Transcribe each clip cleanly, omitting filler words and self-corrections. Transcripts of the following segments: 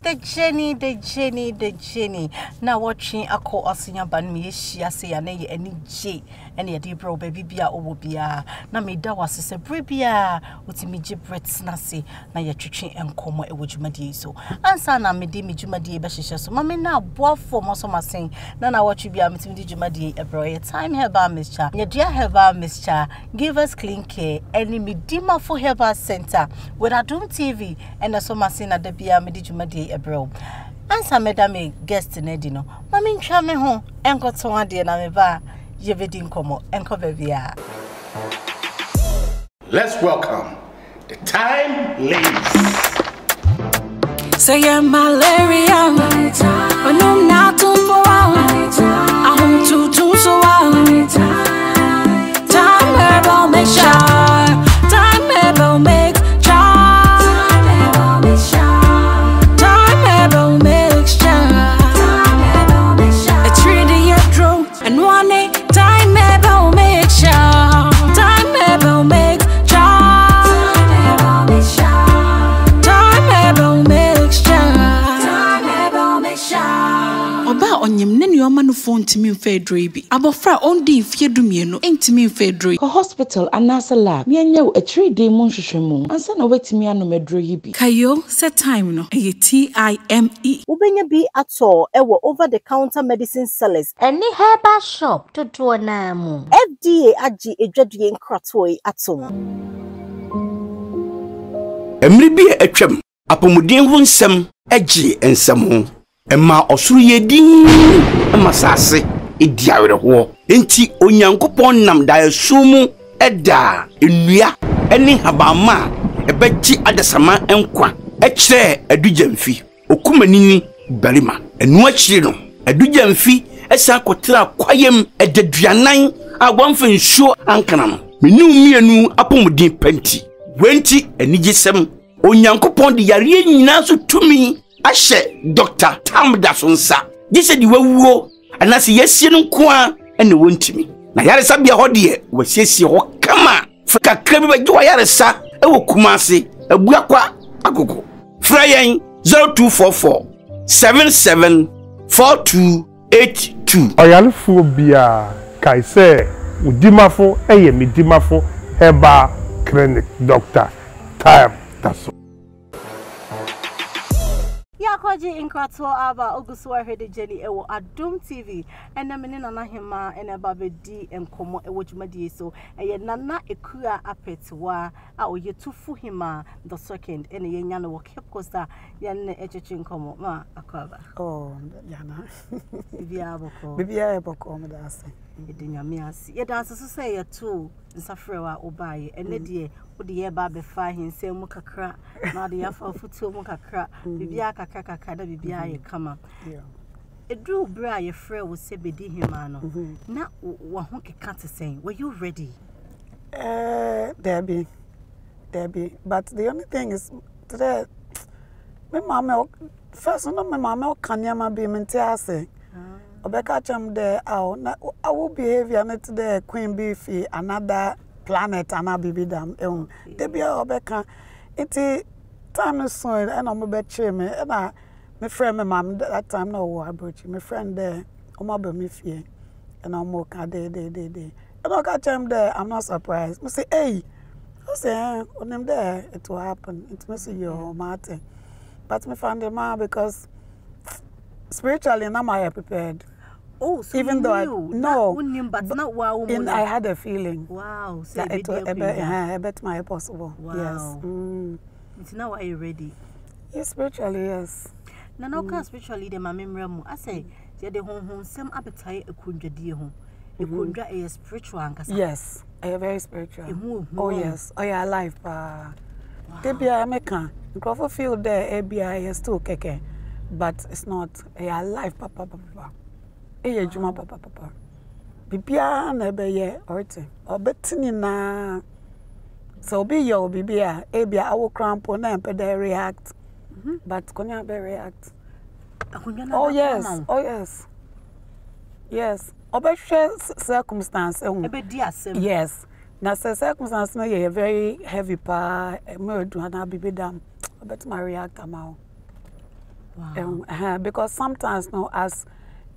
The Jenny. Now watching a call us in your band me, she say, any J, any bro, baby bia or bia. Na me da was a bribia, with me jibrets nasi, na your chichi and como a which madi so. Answer na me di me jumadi bashisha so. Mammy now, boy for most of my saying, Nana what you be a meeting jumadi a bro. Time herba, Mister. Your dear herba, Mister. Give us clean care, any me dimmer for herba center with a Doom TV and a summer scene at the bia me di jumadi. Bro, answer madame guest in Edino. Mammy, chame home and got so dear Nameva, Jevedin Como, and Covevia. Let's welcome the time ladies. Say you're malaria, but no, not to for I'm too so time about make sure, time about make phone to me Fedribi. Abofra on di Fiedumiano, ain't me Fedri. A hospital and nasa lab. Me and you a 3-day monshushimu. And son away to me and no medroyibi. Kayo, set time no. A TIME. Ubenya be at all, ever over the counter medicine sellers. Any herbal shop to do namu. FDA aji a dreadly in Kratoi at home. Emribi a tram. Apomudin wunsem, edgy and some. Emma osuye din masase ediawere ho enti onyankopon nam da esumu eda enua eni habama ebeji adasama enkwa ekire adujamfi okumanini barima enu akire no adujamfi esa kotra kwayem edaduanan agwamfa nsuo ankana no menu mienu apomudin panti wenti enigisem onyankopon de yare nyina so tumi Ashe Dr. Tamdasonsa. This is the way and as yes, you know, and the wintimi. Na yaresa bia hodie, was yes, you kama. Faka kremi do yaresa, e wo kumase, e buakwa agogo. Frayen 0244 774282. Oyalfo bia kai se udimafo eye medimafo heba clinic Dr. Tamdasonsa. Yakoji in Krato Aba Oguswa Hede Jelly Ewo Adum TV and Nana Hima and Ababe D and Como Ewojmadi so a Nana Ekua Apeatsewa our ye two Fuhima the second and a Yana walk Costa Yan Echin Como Ma Aquaba. Oh, Yana Bibiaboko Bibiaboko Medasi. Yedinamias. Yet as say a two in Safrewa Obai and Lydia. The year baby fire him say mukakra, now the after futu mukakra, bibia kakaka kada bibia kama. A drew bra your friend will say bedi himano. Now wahunki can't say, were you ready? Debbie. But the only thing is today my mama first no my mama kanyama be mentiase. Obeka cham there I will behavior not today queen beef another planet and be dam they be obeka iti time is so and I'm beche me and my friend my mom that time no war broach my friend there be me fear and I'm okay day and I catch him there I'm not surprised. I say hey I say when I'm there it will happen it must be your matter but me find the man because spiritually now I am prepared. Oh, so even though I but not wow. I had a feeling. Wow, so that it was a bet my possible. Wow. Yes. It's now are you ready? Yes, spiritually, yes. Nanoka spiritually the mamimramu. I say the home some appetite a kundra dear home. A kundra a spiritual. Yes, I am very spiritual. Oh yes. Oh yeah, life. They be American. The field there, ABI is still keke, but it's not a life, papa. Eye juma papa bibia na be ye orte obetini na so be your bibia e bia awo crampo na empe dey react but konya be react oh yes obehwe circumstance ebe di asem yes na circumstance no ye very heavy pa me do na bibidam obet my react amao Wow. Because sometimes no as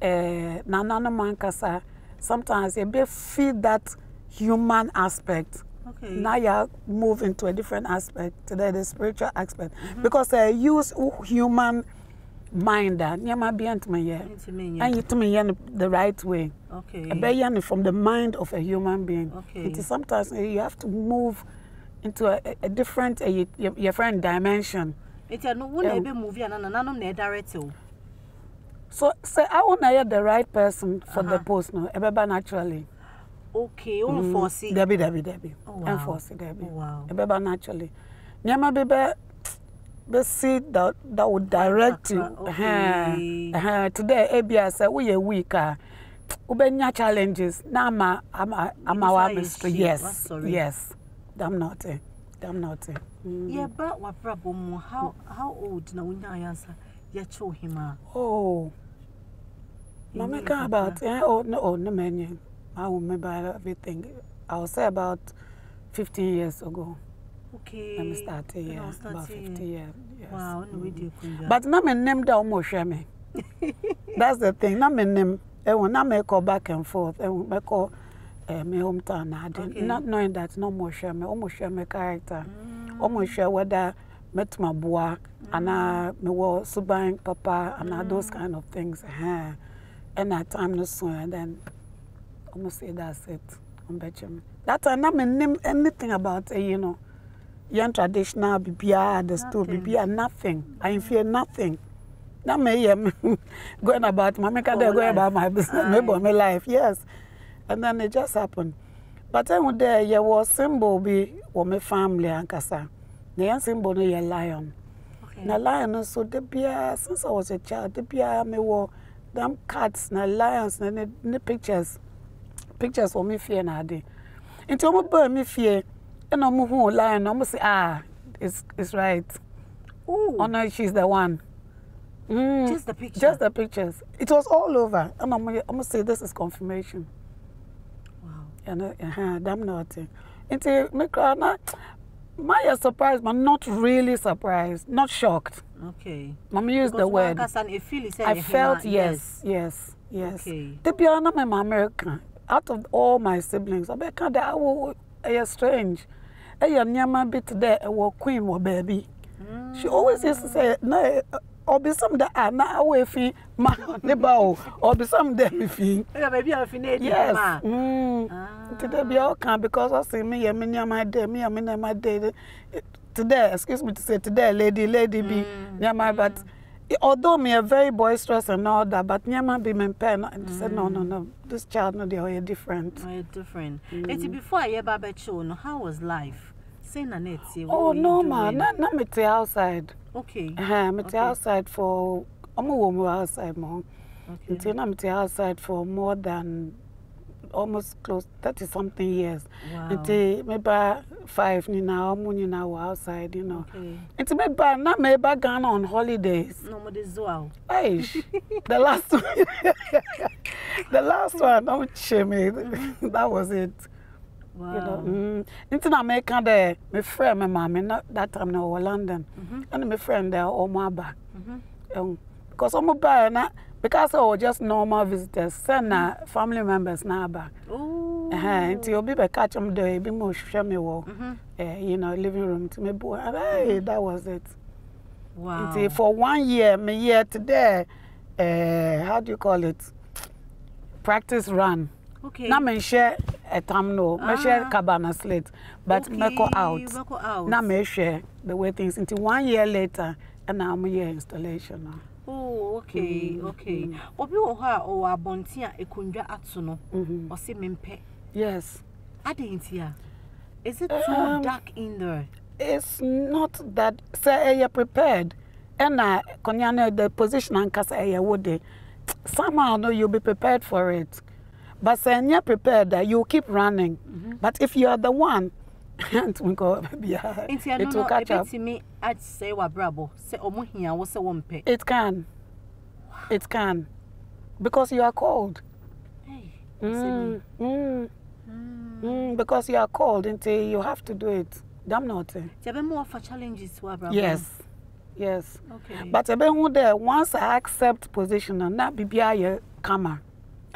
Nananom mankasa, sometimes you be feel that human aspect. Okay. Now you move into a different aspect, today the spiritual aspect, because I use human mind that you might be into me and you to me the right way. Okay. From the mind of a human being. Okay. Sometimes you have to move into a different your friend dimension. It's a no one be movie and Nananom ne direct. So say I want to hear the right person for the post no ebeba naturally. Okay, only force it. Debbie. Oh, wow. Enforce it, Debbie. Oh, wow. Ebeba naturally. Nyama be see that would direct you. Okay. Today Abia say we a week ubenya challenges. Na I'm our mystery. Yes. Yes. Damn naughty. Yeah, but what problem? How old na unya answer? Ya show him. Oh. Mama can about no many. I remember everything. I'll say about 15 years ago. Okay. Let me start here. About 50 years. Yes. Wow, no video. But now my name down more shame. That's the thing. Now my name. Now me call back and forth. Me call my hometown. I didn't not knowing that no more shame. Almost share my character. Almost share whether met my boy and me was subbing papa and those kind of things. And that time no soon and then. I'm gonna say that's it. I'm betting. That time I name anything about young traditional bibia, the stool bibia, nothing. I fear nothing. Now me going about my going about my business, maybe my life, yes. And then it just happened. But then there was symbol be for my family and kasa. The symbol no lion. Okay. Na lion so the bia since I was a child, the bia me were them cats, na lions, na the pictures for me fear na day. Into my boy me fear, and I'm who lion. I'm say it's right. Oh no, she's the one. Just the picture. Just the pictures. It was all over, and I'm gonna say this is confirmation. Wow. And damn naughty. Into me cry na. My surprised, but not really surprised, not shocked. Okay. Mama used the word. I felt yes. Okay. The piano my American. Out of all my siblings, I bet that I will strange. Nyama bit there a queen or baby. She always used to say, no, or be some that are not away fee, man, the bow, or be some them fee. Maybe I've been yes. Today be all can because I see me, my day, my day. Today, excuse me to say today, lady be Nyama, but. Although me a very boisterous and all that, but Nyama be my pen and said no, this child no they are different. Different. Before I ever bet you, how was life? Say na net. Oh no man, not me to outside. Okay. Me to outside for I'm a woman outside mom. Okay. Until I'm to outside for more than almost close 30 something years. Wow. Until maybe 5 now outside, Okay. Until maybe not maybe gone on holidays. No more this wow. Hey, the last one. The last one, don't shame me. That was it. Wow. Until America there, my friend, my mommy, not that time now London. And my friend there, Omaba. Because Omaba na because I was just normal visitors, send family members now back. Oh. Until you be catch them there, be more show me living room to me boy. Hey, that was it. Wow. Until for 1 year, me year today, how do you call it? Practice run. Okay. Now me share a time no, me share cabana slate, but me go out. Now me share the way things. Until 1 year later, and now I'm here installation now. Oh, okay, okay. Obi wo ha o abonti a ekundwa ato no. O se mempe. Yes. Adentia. Is it too dark in there? It's not that say you're prepared. And konyana the position and kasa you would somehow no you'll be prepared for it. But say you're prepared you keep running. But if you are the one it will catch up. Me I'd say wa brabo say omuhia wo se wompe. It can. It can. Because you are called. Hey. Because you are called until you have to do it. Damn naughty. There be more for challenges wa brabo. Yes. Yes. Okay. But I who there once I accept position and not be a kama.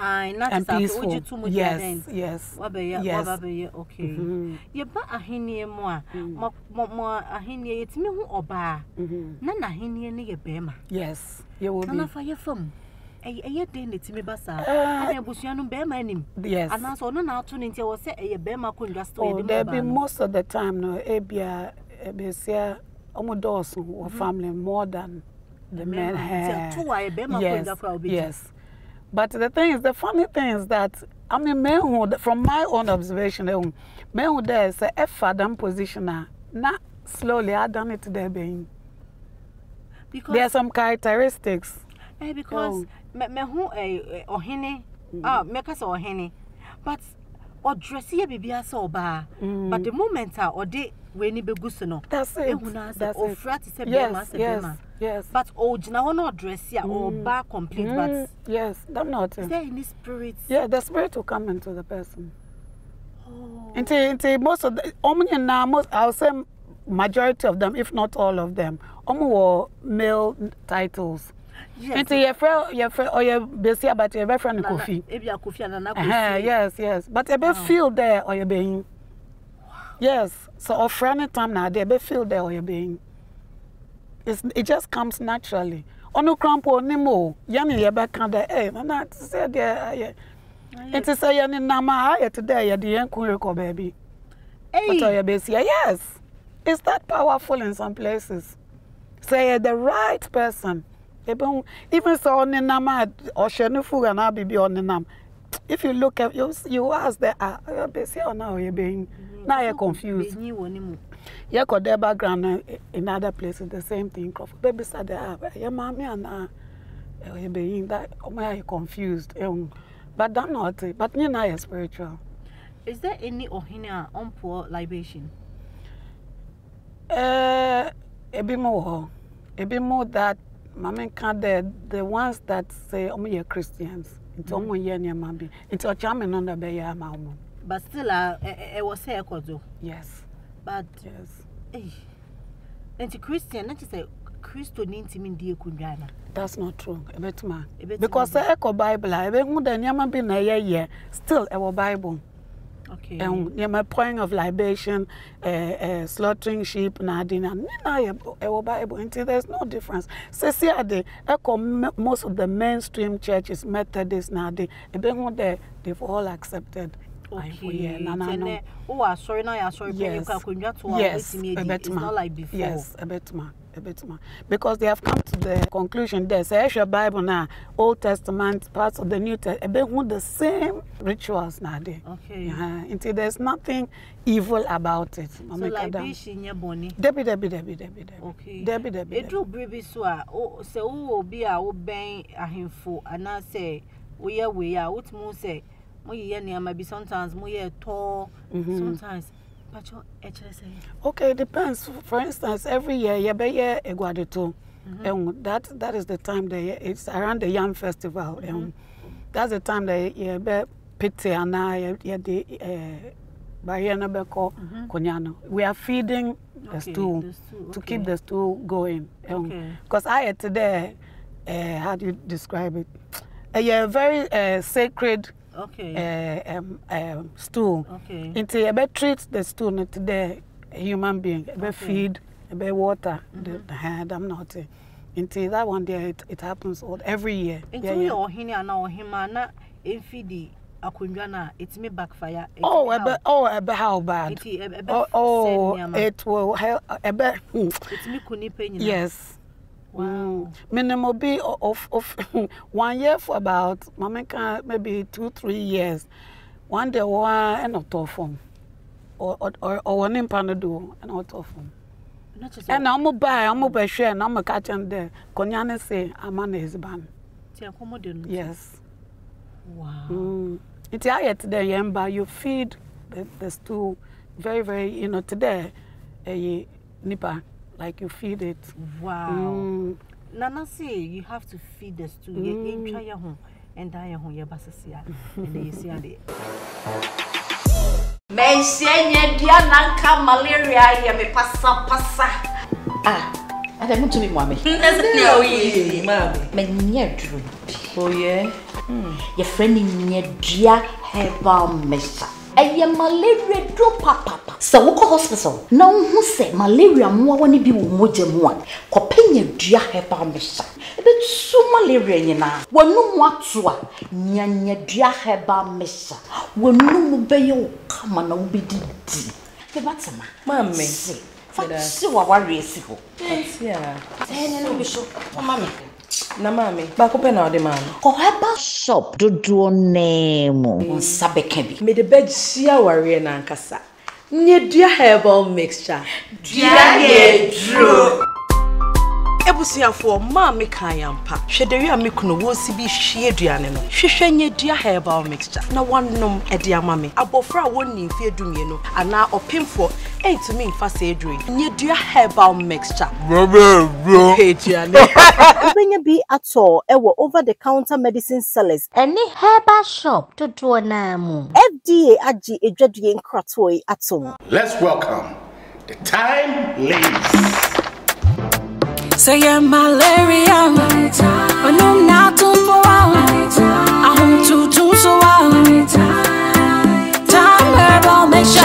And peaceful. Yes. Yes. Okay. Ye ba ahenie mo ahenie yetimi hu oba. Na ahenie ne ye bema. Yes. You will be. Na fa ye fam. Eye den netimi ba sa. Ana busua no bema anim. Yes. Ana so no na ato ne ntia wo se eye bema ko ndwa store ye there be most of the time no ebia ebesia omodoso or family more than the men have. Yes. But the thing is, the funny thing is that I mean, from my own observation, men who there is a father position not slowly I done it there being. Because there are some characteristics. Because me who ohene make us ohene, but or dressy baby as oba. But the moment or day when you be gusono. That's it. That's Yes. But now not dress ya or bar complete. But yes, that's not. Is there any spirit? Yeah, the spirit will come into the person. Into most of the most I'll say majority of them, if not all of them, were male titles. Into your friend or your busy about your friend Kofi. Yes. But a feel there or you're being. Yes. So or friend time now they be feel there or you're being. It just comes naturally. Onu crampo nimo yani ye back and eh na say there it is say yani nama aye today ye the enku baby. But you be say yes. It's that powerful in some places. Say the right person. Even so on nama or shenufu and bibi on nam. If you look at you ask the be say now you being now you're confused. Yeah, got their background in other places, the same thing. Baby said, your mommy and you being that, why are you confused? But that's not it. But you know, you're spiritual. Is there any ohina on poor libation? A bit more that, Mamma can't the ones that say, oh, you're Christians. It's almost year near Mammy. It's a charming on the bay, but still, I was say, yes. But yes. And Christian, not just a Christo nintimin dear Kundana. That's not true. A bit man. Because the Echo Bible, I haven't never been a year, still our Bible. Okay. And near my point of libation, slaughtering sheep, Nadina, our Bible, until there's no difference. See, the Echo, most of the mainstream churches, Methodist, Nadi, they've all accepted. Okay. Nananom. Oh, sorry, now sorry. Yes. It's not like before. Yes, a bit more. Because they have come to the conclusion there. Say, your Bible now, Old Testament, parts of the New Testament, the same rituals now. Okay. Until there's nothing evil about it. So like this in your body. Debbie. Okay. Debbie. It do baby so. Oh, say oh, be a obeying a himful, and I say we are. What more say? Maybe sometimes more tall, sometimes. But okay, it depends. For instance, every year you be Ekua Apeatsewa, and that is the time it's around the Yam Festival. That's the time that you be pite and you the Bayana beko Konyano. We are feeding the stool to keep the stool going. Because I had today, how do you describe it? A very sacred. Stool. Until you treat the stool today, a human being, feed, water. I'm not. Until that one day, it happens every year. Until you or him and our him and feed Akundana, it's me backfire. How bad? It will help. It's me kunipe. Yes. Wow. Minimum be of 1 year for about maybe 2-3 years. One day one and not off or one in Panado and not off and I'm buy share and I'm catch and there. Konyane say I'm an husband. Yes. Wow. It's yet today, Yamba. You feed the stool very, very, today a nipper. Like you feed it. Wow. Nana say you have to feed the stool. You try your home and die your home. You basasia and then you see it. Mention ye dia nanka malaria ye me passa. Ada mo to me mommy. Mommy. Menye drum. Oh yeah. Your friend nye dia herbal mixture. Eye malaria drop papa. So wo hospital. Na hu se malaria mo woni bi wo moje mo a. Kopenya dua herbal mixture. Ebe su malaria nyina. Wonu mo ato a nyanya dua herbal mixture. Wonu mo beye wo kama na wo bedi di. Ke batama. Mommy. Si wa worry si ho. Yeah. No be so. Mommy. Na mommy. Ba ko pe na ode man. Ko herbal shop dodo name. Nsabeka bi. Me the bed shia ware na nkasa. Nye dua herbal mixture. Dua ye dro. Ebusiafo ma me kan yampa. Hwederi a me kuno wo si bi hwie aduane no. Hwehwe nye dua herbal mixture. Na wanom ede ama me. Abofra wonni mfie dumie no ana opemfo entumi mfa se edrui. Nye dua herbal mixture. Bro. Aduane. Ubenya bi ato ewo over the counter medicine sellers. Any herbal shop to do na FDA agi edwadue nkratoi atom. Let's welcome the time ladies. Say malaria, no not to for I'm too so time herbal make sure,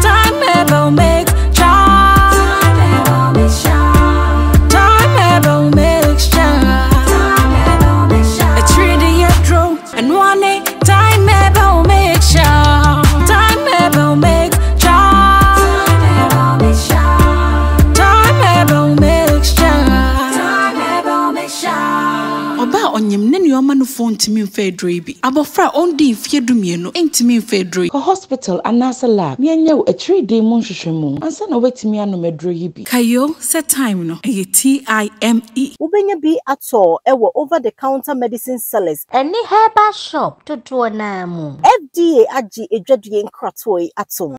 time herbal make time herbal make sure, it's really a draw and one time herbal make sure, time herbal make onyem ne nyoma no phone timi mfedro bi abofra ondi mfie dumie no entimi mfedro Ko hospital anasa lab mianya wo a 3-day mu nhwehwemu ansa na wetimi anomedro yi bi kayo set time no e time Ubenya bi ato ewo over the counter medicine sellers. Any herbal shop to do na FDA agi edwadue nkratoi atom.